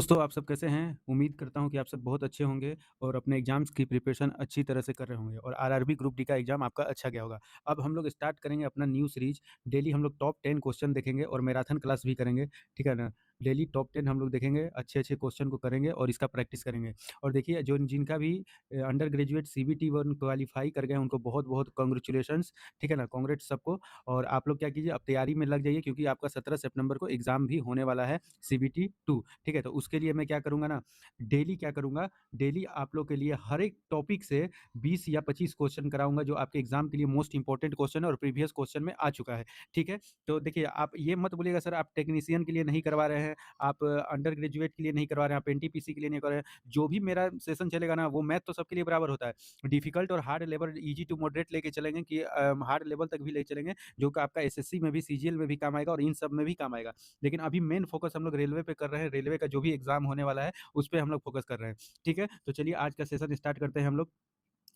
दोस्तों, आप सब कैसे हैं? उम्मीद करता हूँ कि आप सब बहुत अच्छे होंगे और अपने एग्ज़ाम्स की प्रिपरेशन अच्छी तरह से कर रहे होंगे और आरआरबी ग्रुप डी का एग्ज़ाम आपका अच्छा गया होगा। अब हम लोग स्टार्ट करेंगे अपना न्यू सीरीज़। डेली हम लोग टॉप 10 क्वेश्चन देखेंगे और मैराथन क्लास भी करेंगे, ठीक है ना? डेली टॉप 10 हम लोग देखेंगे, अच्छे-अच्छे क्वेश्चन को करेंगे और इसका प्रैक्टिस करेंगे। और देखिए जो जिनका भी अंडर ग्रेजुएट सीबीटी 1 क्वालीफाई कर गए हैं, उनको बहुत-बहुत कांग्रेचुलेशंस, ठीक है ना? कांग्रेट्स सबको। और आप लोग क्या कीजिए, अब तैयारी में लग जाइए क्योंकि आपका 17 सितंबर को एग्ज़ाम भी होने वाला है सीबीटी 2। ठीक है? तो उसके लिए मैं क्या करूँगा ना, डेली क्या करूँगा, डेली आप लोग के लिए हर एक टॉपिक से 20 या 25 क्वेश्चन कराऊँगा जो आपके एग्ज़ाम के लिए मोस्ट इम्पोर्टेंट क्वेश्चन है और प्रीवियस क्वेश्चन में आ चुका है, ठीक है? तो देखिए, आप ये मत बोलिएगा सर आप टेक्नीशियन के लिए नहीं करवा रहे हैं, आप अंडर ग्रेजुएट के लिए नहीं करवा रहे हैं, आप एनटीपीसी के लिए नहीं कर रहे हैं। जो भी मेरा सेशन चलेगा ना, वो मैथ तो सबके लिए बराबर होता है। डिफ़िकल्ट और hard level easy to moderate लेके चलेंगे कि हार्ड लेवल तक भी लेके चलेंगे, जो कि आपका एसएससी में भी, सीजीएल में भी काम आएगा और इन सब में भी काम आएगा। लेकिन अभी मेन फ़ोकस हम लोग रेलवे पे कर रहे हैं, रेलवे का जो भी एग्ज़ाम होने वाला है, उस पे हम लोग फ़ोकस कर रहे हैं, ठीक है? तो चलिए आज का सेशन स्टार्ट करते हैं हम लोग।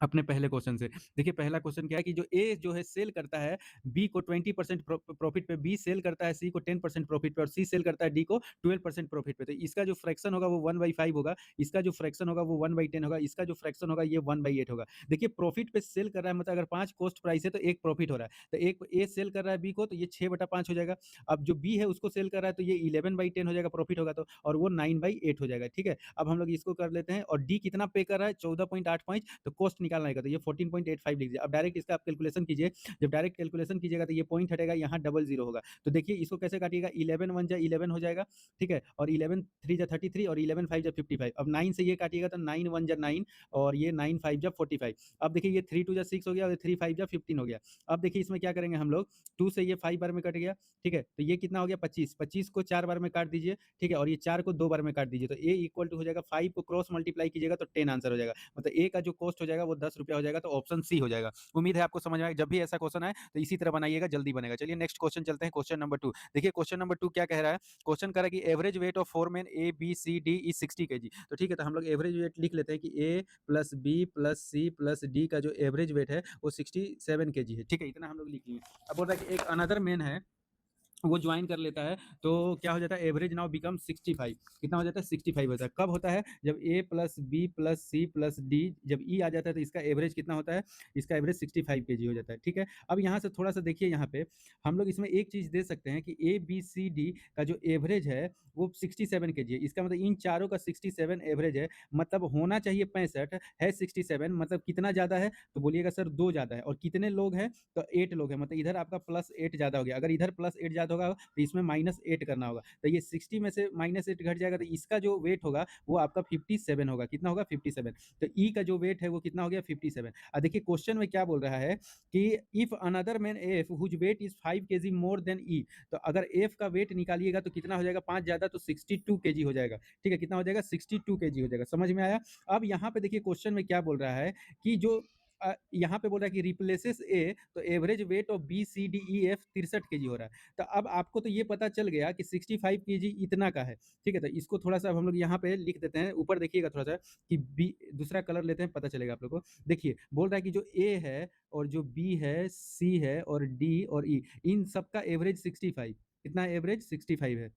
अपने पहले क्वेश्चन से। देखिए पहला क्वेश्चन क्या है कि जो ए जो है सेल करता है बी को 20% प्रॉफिट पे, बी सेल करता है सी को 10% प्रॉफिट पे और सी सेल करता है डी को 12% प्रॉफिट पे। तो इसका जो फ्रैक्शन होगा वो 1/5 होगा, इसका जो फ्रैक्शन होगा वो 1/10 होगा, इसका जो फ्रैक्शन होगा ये 1/8 होगा। देखिए प्रॉफिट पे सेल कर रहा है, मतलब अगर 5 कॉस्ट प्राइस है तो 1 प्रॉफिट हो रहा है। तो एक ए सेल कर रहा है बी को, तो ये 6/5 हो जाएगा। अब जो बी है उसको सेल कर रहा है तो ये 11/10 हो जाएगा प्रॉफिट होगा तो, और वो 9/8 हो जाएगा, ठीक है? अब हम लोग इसको कर लेते हैं और डी कितना पे कर रहा है 14.85, तो कॉस्ट निकालना है तो ये 14.85 लिख दीजिए। अब डायरेक्ट इसका आप कैलकुलेशन कीजिए, जब डायरेक्ट कैलकुलेशन कीजिएगा तो ये पॉइंट हटेगा, यहाँ डबल जीरो होगा। तो देखिए इसको कैसे काटिएगा, 11 1 जा 11 हो जाएगा, ठीक है? और 11 3 जा 33 और 11 5 जा 55। अब 9 से ये काटिएगा तो 9 1 जा 9 और ये 9 5 जा 45। अब देखिए ये 3 2 जा 6 हो गया और 3 5 जा 15 हो गया। अब देखिए इसमें क्या करेंगे हम लोग, 2 से ये 5 बार में कट गया, ठीक है? तो ये कितना हो गया 25, 25 को 4 बार में काट दीजिए, ठीक है? और ये 4 को 2 बार में काट दीजिए, तो ए इक्वल टू हो जाएगा 5 को क्रॉस मल्टीप्लाई कीजिएगा तो 10 आंसर हो जाएगा। मतलब ए का जो कॉस्ट हो जाएगा वो ₹10 हो जाएगा, तो ऑप्शन सी हो जाएगा। उम्मीद है आपको समझ में आए, जब भी ऐसा क्वेश्चन आए तो इसी तरह बनाइएगा, जल्दी बनेगा। चलिए नेक्स्ट क्वेश्चन चलते हैं, क्वेश्चन नंबर 2। देखिए क्वेश्चन नंबर 2 क्या कह रहा है? क्वेश्चन कह रहा है कि average weight of 4 men A, B, C, D is 60 KG. तो ठीक है, तो हम लोग एवरेज वेट लिख लेते हैं कि A plus B plus C plus D का जो एवरेज वेट है वो 67 केजी है, ठीक है? इतना हम लोग लिख लिए। अब बोल रहा है कि एक अनदर मेन है, वो ज्वाइन कर लेता है, तो क्या हो जाता है, एवरेज नाउ बिकम 65। कितना हो जाता है, 65 होता है। कब होता है, जब A plus B plus C plus D, जब ई आ जाता है तो इसका एवरेज कितना होता है, इसका एवरेज 65 केजी हो जाता है, ठीक है? अब यहाँ से थोड़ा सा देखिए, यहाँ पे हम लोग इसमें एक चीज़ दे सकते हैं कि ए बी सी डी का जो एवरेज है वो 67 केजी है। इसका मतलब इन चारों का 67 एवरेज है, मतलब होना चाहिए 65, है 67, मतलब कितना ज़्यादा है, तो बोलिएगा सर 2 ज़्यादा है। और कितने लोग हैं, तो 8 लोग हैं, मतलब इधर आपका +8 ज़्यादा हो गया। अगर इधर +8 ज़्यादा होगा तो इसमें -8 करना होगा। तो ये 60 में से -8 घट जाएगा, तो इसका जो वेट होगा वो आपका 57 होगा। कितना होगा, 57। तो ई का जो वेट है वो कितना हो गया, 57। देखिए क्वेश्चन में क्या बोल रहा है कि if another man F whose weight is 5 KG more than E, तो अगर एफ का वेट निकालिएगा तो कितना हो जाएगा, 5 ज़्यादा, तो 62 केजी हो जाएगा, ठीक है? कितना हो जाएगा, 62 केजी हो जाएगा। समझ में आया? अब यहाँ पे देखिए क्वेश्चन में क्या बोल रहा है कि जो यहाँ पे बोल रहा है कि रिप्लेसेस ए, तो average weight of B C D E F 63 KG हो रहा है। तो अब आपको तो ये पता चल गया कि 65 केजी इतना का है, ठीक है? तो इसको थोड़ा-सा अब हम लोग यहाँ पे लिख देते हैं, ऊपर देखिएगा थोड़ा-सा कि बी, दूसरा कलर लेते हैं, पता चलेगा आप लोग को। देखिए, बोल रहा है कि जो ए है और जो बी है, सी है और डी और ई, इन सबका एवरेज 65, कितना एवरेज 65 है।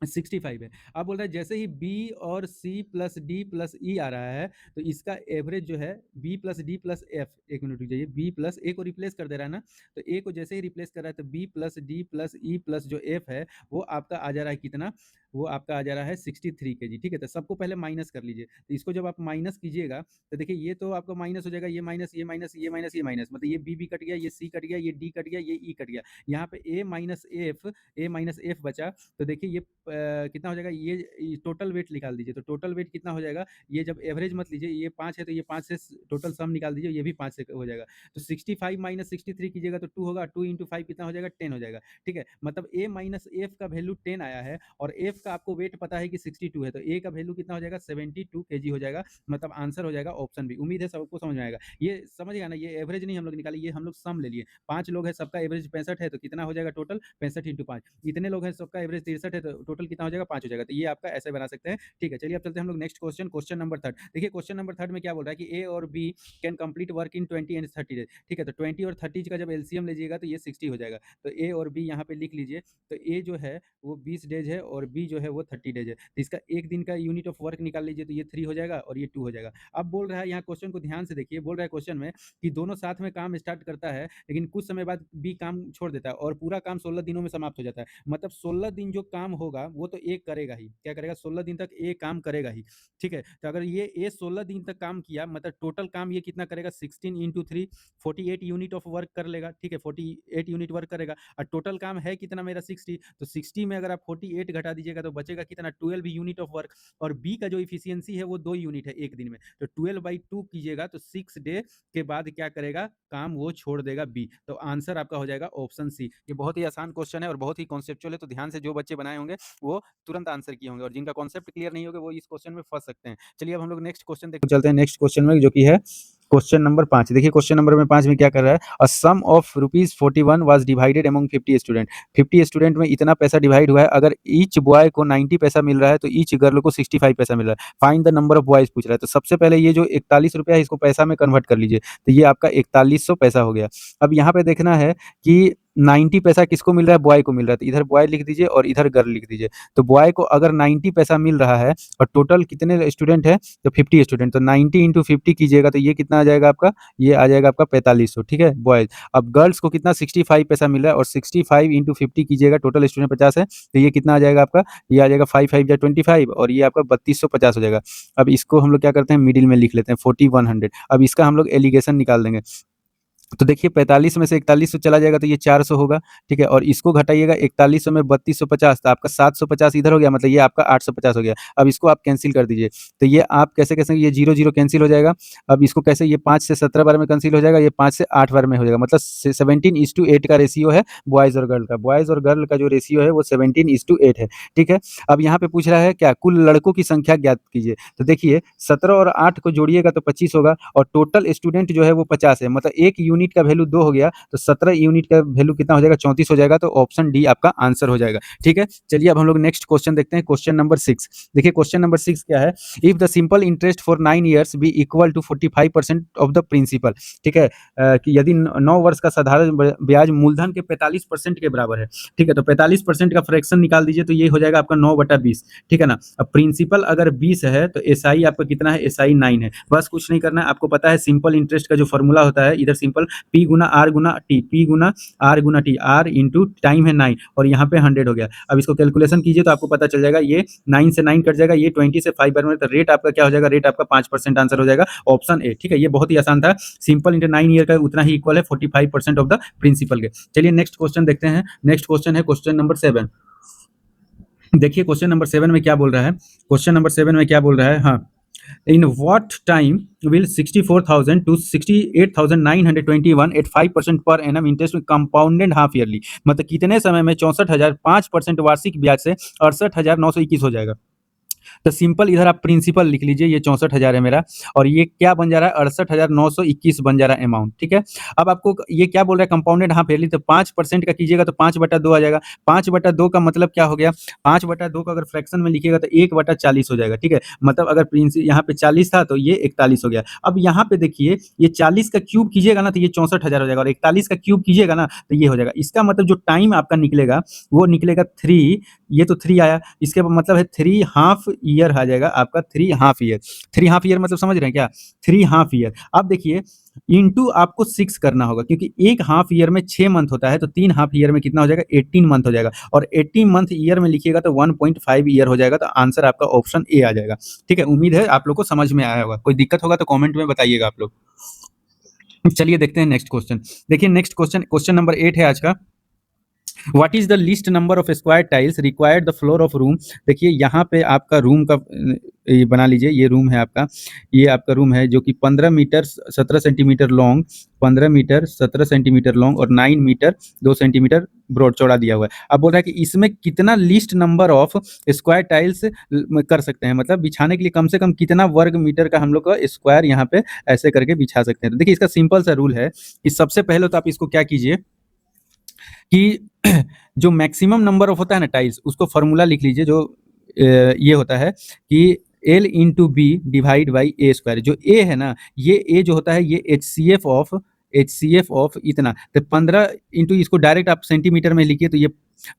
65 है। अब बोल रहा है जैसे ही बी और C plus D plus E आ रहा है, तो इसका एवरेज जो है B plus D plus F, एक मिनट रुक जाइए, बी प्लस ए को रिप्लेस कर दे रहा है ना, तो ए को जैसे ही रिप्लेस कर रहा है तो B plus D plus E plus जो एफ है वो आपका आ जा रहा है कितना, वो आपका आ जा रहा है 63 केजी, ठीक है? तो सबको पहले माइनस कर लीजिए। तो इसको जब आप माइनस कीजिएगा तो देखिए ये तो आपका माइनस हो जाएगा, ये माइनस, ये माइनस, ये माइनस, ये माइनस, मतलब ये बी भी कट गया, ये सी कट गया, ये डी कट गया, ये ई कट गया। यहाँ पे ए माइनस एफ बचा। तो देखिए ये कितना हो जाएगा, ये टोटल वेट निकाल दीजिए, तो टोटल वेट कितना हो जाएगा, ये जब एवरेज मत लीजिए, ये 5 है तो ये 5 से टोटल सम निकाल दीजिए, ये भी 5 से हो जाएगा। तो 65 माइनस 63 कीजिएगा तो 2 होगा, 2 इंटू 5 कितना हो जाएगा, 10 हो जाएगा, ठीक है? मतलब ए माइनस एफ का वैल्यू 10 आया है और एफ का आपको वेट पता है कि 62 है, तो ए का वैल्यू कितना हो जाएगा, 72 केजी हो जाएगा, मतलब आंसर हो जाएगा ऑप्शन बी। उम्मीद है सबको समझ में आएगा। ये समझ गया ना, ये एवरेज नहीं हम लोग निकाले, ये हम लोग सम ले लिए। 5 लोग हैं, सबका एवरेज 65 है, तो कितना हो जाएगा टोटल, 65 इंटू 5। इतने लोग हैं, सबका एवरेज 63 है, तो टोटल कितना हो जाएगा, 5 हो जाएगा। तो ये आपका ऐसे बना सकते हैं, ठीक है? चलिए अब चलते हैं हम लोग नेक्स्ट क्वेश्चन, क्वेश्चन नंबर 3। देखिए क्वेश्चन नंबर 3 में क्या बोल रहा है कि ए और B can complete work in 20 and 30 days, ठीक है? तो 20 और 30 का जब एलसीएम लीजिएगा तो ये 60 हो जाएगा। तो ए और बी यहाँ पे लिख लीजिए। तो ए जो है वो 20 डेज है और बी जो है वो 30 डेज है। तो इसका 1 दिन का यूनिट ऑफ वर्क निकाल लीजिए, तो ये 3 हो जाएगा और ये 2 हो जाएगा। अब बोल रहा है यहाँ क्वेश्चन को ध्यान से देखिए, बोल रहा है क्वेश्चन में कि दोनों साथ में काम स्टार्ट करता है, लेकिन कुछ समय बाद बी काम छोड़ देता है और पूरा काम 16 दिनों में समाप्त हो जाता है। मतलब 16 दिन जो काम होगा वो तो ए करेगा ही। क्या करेगा? 16 दिन तक ए काम करेगा ही। ठीक है? तो अगर ये ए 16 दिन तक काम किया, मतलब टोटल काम ये कितना करेगा? 16 इंटू 3, 48 यूनिट ऑफ वर्क कर लेगा। ठीक है? 48 यूनिट वर्क करेगा और टोटल काम है कितना मेरा? 60। तो 60 में अगर आप 48 घटा दीजिएगा तो बचेगा कितना? 12 यूनिट ऑफ वर्क। और बी का जो इफिशियंसी है वो 2 यूनिट है एक दिन में। तो 12/2 कीजिएगा तो 6 डे के बाद क्या करेगा? काम वो छोड़ देगा बी। तो आंसर आपका हो जाएगा ऑप्शन सी। ये बहुत ही आसान क्वेश्चन है और बहुत ही कॉन्सेप्चुअल है, तो ध्यान से जो बच्चे बनाए होंगे वो तुरंत आंसर किए होंगे, और जिनका कॉन्सेप्ट क्लियर नहीं होगा वो इस क्वेश्चन में फंस सकते हैं। चलिए अब हम लोग नेक्स्ट क्वेश्चन देखते चलते हैं, नेक्स्ट क्वेश्चन में, जो कि है क्वेश्चन नंबर 5। देखिए क्वेश्चन नंबर में 5 में क्या कर रहा है? A sum of rupees 41 was divided among 50 student. 50 student में इतना पैसा डिवाइड हुआ है, अगर ईच बॉय को 90 पैसा मिल रहा है तो ईच गर्ल को 65 पैसा मिल रहा है। Find the number of boys पूछ रहा है। तो सबसे पहले ये जो 41 रुपया है इसको पैसा में कन्वर्ट कर लीजिए, तो ये आपका 4100 पैसा हो गया। अब यहाँ पे देखना है कि 90 पैसा किसको मिल रहा है? बॉय को मिल रहा है, तो इधर बॉय लिख दीजिए और इधर गर्ल लिख दीजिए। तो बॉय को अगर 90 पैसा मिल रहा है और टोटल कितने स्टूडेंट है? तो 50 स्टूडेंट। तो 90 इंटू 50 कीजिएगा तो ये कितना आ जाएगा आपका? ये आ जाएगा आपका 4500। ठीक है बॉयज। अब गर्ल्स को कितना? 65 पैसा मिल रहा है और 65 इंटू 50 कीजिएगा, टोटल स्टूडेंट 50 है, तो ये कितना आ जाएगा आपका? ये आ जाएगा 5 5 या 25 और ये आपका 3250 हो जाएगा। अब इसको हम लोग क्या करते हैं? मिडिल में लिख लेते हैं 4100। अब इसका हम लोग एलिगेशन निकाल देंगे। तो देखिए 45 में से 4100 चला जाएगा तो ये 400 होगा। ठीक है? और इसको घटाइएगा 4100 में 3250, तो आपका 750 इधर हो गया, मतलब ये आपका 850 हो गया। अब इसको आप कैंसिल कर दीजिए, तो ये आप कैसे कैसे, ये 0 0 कैंसिल हो जाएगा। अब इसको कैसे? ये 5 से 17 बार में कैंसिल हो जाएगा, ये 5 से 8 बार में हो जाएगा, मतलब 17:8 का रेशियो है बॉयज़ और गर्ल का। बॉयज़ और गर्ल का जो रेशियो है वो 17:8 है। ठीक है? अब यहाँ पे पूछ रहा है क्या? कुल लड़कों की संख्या ज्ञात कीजिए। तो देखिए 17 और 8 को जोड़िएगा तो 25 होगा और टोटल स्टूडेंट जो है वो 50 है, मतलब एक यूनिट का वैल्यू 2 हो गया, तो 17 यूनिट का वैल्यू कितना हो जाएगा? 34 हो जाएगा। तो ऑप्शन डी आपका आंसर हो जाएगा। ठीक है? चलिए अब हम लोग नेक्स्ट क्वेश्चन देखते हैं, क्वेश्चन नंबर 6। देखिए क्वेश्चन नंबर 6 क्या है? If the simple interest for 9 years be equal to 45% of the principal. ठीक है? कि यदि 9 वर्ष का साधारण ब्याज मूलधन के 45% के बराबर है। ठीक है? तो 45% का फ्रैक्शन निकाल दीजिए, तो ये हो जाएगा आपका 9/20। ठीक है ना? अब प्रिंसिपल अगर 20 है तो एसआई आपका कितना है? एसआई 9 है। बस कुछ नहीं करना है, आपको पता है सिंपल इंटरेस्ट का जो फॉर्मूला होता है, इधर सिंपल पी गुना आर गुना टी, पी गुना टी, आर इंटू टाइम है 9 और यहाँ पे 100 हो गया। अब इसको कैलकुलेशन कीजिए तो आपको पता चल जाएगा, ये 9 से 9 कट जाएगा, ये 20 से 5 बार में, तो रेट आपका क्या हो जाएगा? रेट आपका 5% आंसर हो जाएगा, ऑप्शन ए। ठीक है? ये बहुत ही आसान था, सिंपल इंटू 9 ईयर का उतना ही इक्वल है 45% ऑफ द प्रिंसिपल के। चलिए नेक्स्ट क्वेश्चन देखते हैं। नेक्स्ट क्वेश्चन है क्वेश्चन नंबर 7। देखिए क्वेश्चन नंबर 7 में क्या बोल रहा है? क्वेश्चन नंबर 7 में क्या बोल रहा है? हाँ, in what time will 64,000 to 68,921 at 5% per annum interest compounded half yearly, मतलब कितने समय में 64,000 5% वार्षिक ब्याज से 68,921 हो जाएगा। तो सिंपल इधर आप प्रिंसिपल लिख लीजिए, ये 64,000 है मेरा और ये क्या बन जा रहा है? 68,921 बन जा रहा है अमाउंट। ठीक है? अब आपको ये क्या बोल रहा है? कंपाउंडेड हाफ ईयरली, तो 5% का कीजिएगा तो 5/2 आ जाएगा। 5/2 का मतलब क्या हो गया? 5/2 का अगर फ्रैक्शन में लिखिएगा तो 1/40 हो जाएगा। ठीक है? मतलब अगर यहाँ पे 40 था तो ये 41 हो गया। अब यहाँ पे देखिए ये 40 का क्यूब कीजिएगा ना तो ये 64,000 हो जाएगा और 41 का क्यूब कीजिएगा ना तो ये हो जाएगा। इसका मतलब जो टाइम आपका निकलेगा वो निकलेगा 3, ये तो 3 आया, इसके मतलब है 3 हाफ ईयर आ जाएगा आपका, 3 हाफ ईयर। 3 हाफ ईयर मतलब समझ रहे हैं क्या? 3 हाफ ईयर। अब देखिए इंटू आपको 6 करना होगा, क्योंकि एक हाफ ईयर में 6 मंथ होता है, तो 3 हाफ ईयर में कितना हो जाएगा? 18 मंथ हो जाएगा और 18 मंथ ईयर में लिखिएगा तो 1.5 ईयर हो जाएगा। तो आंसर आपका ऑप्शन ए आ जाएगा। ठीक है? उम्मीद है आप लोग को समझ में आया होगा, कोई दिक्कत होगा तो कॉमेंट में बताइएगा आप लोग। चलिए देखते हैं नेक्स्ट क्वेश्चन। देखिए नेक्स्ट क्वेश्चन, क्वेश्चन नंबर 8 है आज का। What is the least number of square tiles required the floor of room. देखिए यहाँ पे आपका रूम का ये बना लीजिए, ये रूम है आपका, ये आपका रूम है जो कि 15 metre 17 centimetre long, 15 metre 17 centimetre long और 9 मीटर 2 सेंटीमीटर ब्रॉड चौड़ा दिया हुआ है। अब बोल रहा है कि इसमें कितना least number of square tiles कर सकते हैं, मतलब बिछाने के लिए कम से कम कितना वर्ग मीटर का हम लोग का स्क्वायर यहाँ पे ऐसे करके बिछा सकते हैं। तो देखिए इसका सिंपल सा रूल है कि सबसे पहले तो आप इसको क्या कीजिए कि जो मैक्सिमम नंबर ऑफ होता है ना टाइल्स, उसको फॉर्मूला लिख लीजिए, जो ये होता है कि L into B divide by A square. जो ए है ना, ये ए जो होता है ये एच सी एफ ऑफ इतना, तो 15 इंटू, इसको डायरेक्ट आप सेंटीमीटर में लिखिए तो ये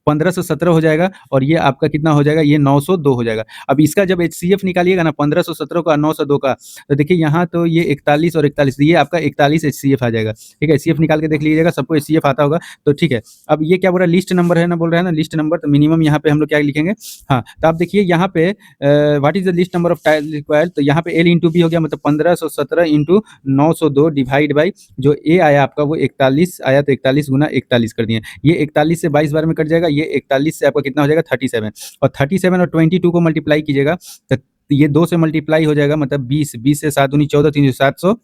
1517 हो जाएगा और ये आपका कितना हो जाएगा, ये 902 हो जाएगा। अब इसका जब एचसीएफ निकालिएगा ना 1517 का 902 का, तो देखिए यहाँ तो ये 41 और 41, ये आपका 41 एचसीएफ आ जाएगा। ठीक है, एचसीएफ निकाल के देख लीजिएगा, सबको एचसीएफ आता होगा तो ठीक है। अब ये क्या बोल रहा है, लिस्ट नंबर है ना, बोल रहा है ना लिस्ट नंबर, तो मिनिमम यहाँ पे हम लोग क्या लिखेंगे, हाँ तो आप देखिए यहाँ पे what is the list number of tiles required, तो यहाँ पे एल इंटू बी हो गया, मतलब 1517 इंटू 902 डिवाइड बाई जो ए आया आपका वो 41 आया, तो 41 गुना 41 कर दिए। ये 41 से 22 बार में कट जाएगा, ये 41 से आपका कितना हो जाएगा 37, और 37 और 22 को मल्टीप्लाई कीजिएगा तो ये 2 से मल्टीप्लाई हो जाएगा, मतलब 20, 20 से 7 दूनी 14, 3 700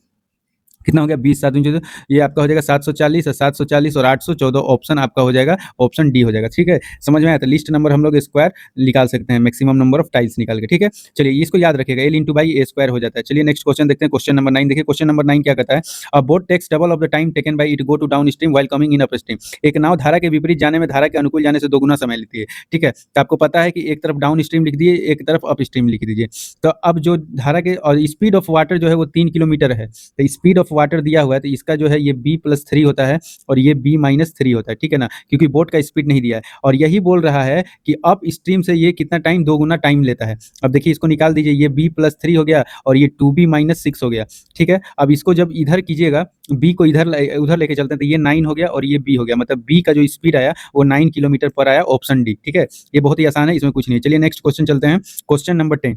कितना हो गया 20 7 दूनी 14, ये आपका हो जाएगा 740 और 740 और 814, ऑप्शन आपका हो जाएगा ऑप्शन डी हो जाएगा। ठीक है, समझ में आया, तो लिस्ट नंबर हम लोग स्क्वायर निकाल सकते हैं, मैक्सिमम नंबर ऑफ टाइल्स निकाल के। ठीक है, चलिए इसको याद रखिएगा, L into by A square हो जाता है। चलिए नेक्स्ट क्वेश्चन देखते हैं, क्वेश्चन नंबर 9 देखिए, क्वेश्चन नंबर 9 क्या कहता है, a boat takes double of the time taken by it go to downstream while coming in upstream. एक नाव धारा के विपरीत जाने में धारा के अनुकूल जाने से दोगुना समय लेती है। ठीक है, तो आपको पता है कि एक तरफ डाउन स्ट्रीम लिख दिए, एक तरफ अप स्ट्रीम लिख दीजिए। तो अब जो धारा के और स्पीड ऑफ वाटर जो है वो 3 किलोमीटर है, तो स्पीड ऑफ वाटर दिया हुआ है, तो इसका जो है ये b+3 होता है और ये b-3 होता है। ठीक है ना, क्योंकि बोट का स्पीड नहीं दिया है, और यही बोल रहा है कि अप स्ट्रीम से ये कितना टाइम, 2 गुना टाइम लेता है। अब देखिए इसको निकाल दीजिए, ये b+3 हो गया और ये 2b-6 हो गया। ठीक है, अब इसको जब इधर कीजिएगा, b को इधर उधर लेके चलते हैं, तो ये 9 हो गया और ये b हो गया, मतलब b का जो स्पीड आया वो 9 किलोमीटर पर आया, ऑप्शन डी। ठीक है, ये बहुत ही आसान है, इसमें कुछ नहीं है। चलिए नेक्स्ट क्वेश्चन चलते हैं, क्वेश्चन नंबर 10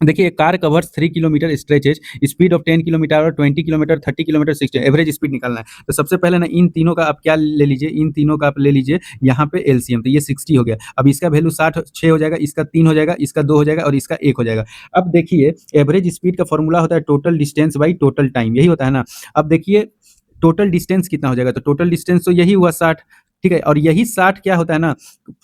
देखिए, car covers 3 kilometre stretches, speed of 10 kilometre और 20 किलोमीटर, 30 किलोमीटर, 60, एवरेज स्पीड निकालना है। तो सबसे पहले ना इन तीनों का आप क्या ले लीजिए, इन तीनों का आप ले लीजिए यहाँ पे एलसीएम, तो ये 60 हो गया। अब इसका वैल्यू 6 हो जाएगा, इसका 3 हो जाएगा, इसका 2 हो जाएगा और इसका 1 हो जाएगा। अब देखिए एवरेज स्पीड का फॉर्मूला होता है total distance by total time, यही होता है ना। अब देखिए टोटल डिस्टेंस कितना हो जाएगा, तो टोटल डिस्टेंस तो यही हुआ 60। ठीक है, और यही 60 क्या होता है ना,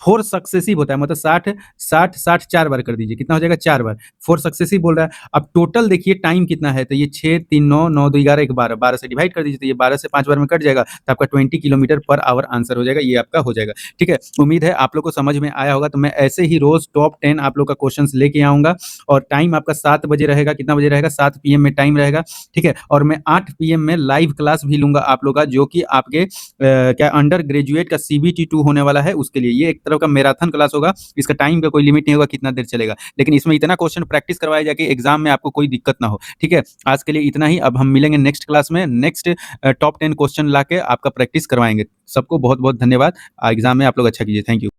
4 सक्सेसिव होता है, मतलब 60 60 60 4 बार कर दीजिए, कितना हो जाएगा 4 बार, 4 सक्सेसिव बोल रहा है। अब टोटल देखिए टाइम कितना है, तो ये 6 3 9 9 2 11 1 12, 12 से डिवाइड कर दीजिए, तो ये 12 से 5 बार में कट जाएगा, तो आपका 20 किलोमीटर पर आवर आंसर हो जाएगा, ये आपका हो जाएगा। ठीक है, उम्मीद है आप लोग को समझ में आया होगा। तो मैं ऐसे ही रोज टॉप 10 आप लोग का क्वेश्चन लेके आऊंगा, और टाइम आपका 7 बजे रहेगा, कितना बजे रहेगा 7 PM में टाइम रहेगा। ठीक है, और मैं 8 PM में लाइव क्लास भी लूंगा आप लोग का, जो कि आपके क्या अंडर ग्रेजुएट का CBT2 होने वाला है, उसके लिए ये एक तरह का मैराथन क्लास होगा। इसका टाइम का कोई लिमिट नहीं होगा कितना देर चलेगा, लेकिन इसमें इतना क्वेश्चन प्रैक्टिस करवाया जाए कि एग्जाम में आपको कोई दिक्कत ना हो। ठीक है, आज के लिए इतना ही, अब हम मिलेंगे नेक्स्ट क्लास में, नेक्स्ट टॉप 10 क्वेश्चन ला के आपका प्रैक्टिस करवाएंगे। सबको बहुत बहुत धन्यवाद, एग्जाम में आप लोग अच्छा कीजिए, थैंक यू।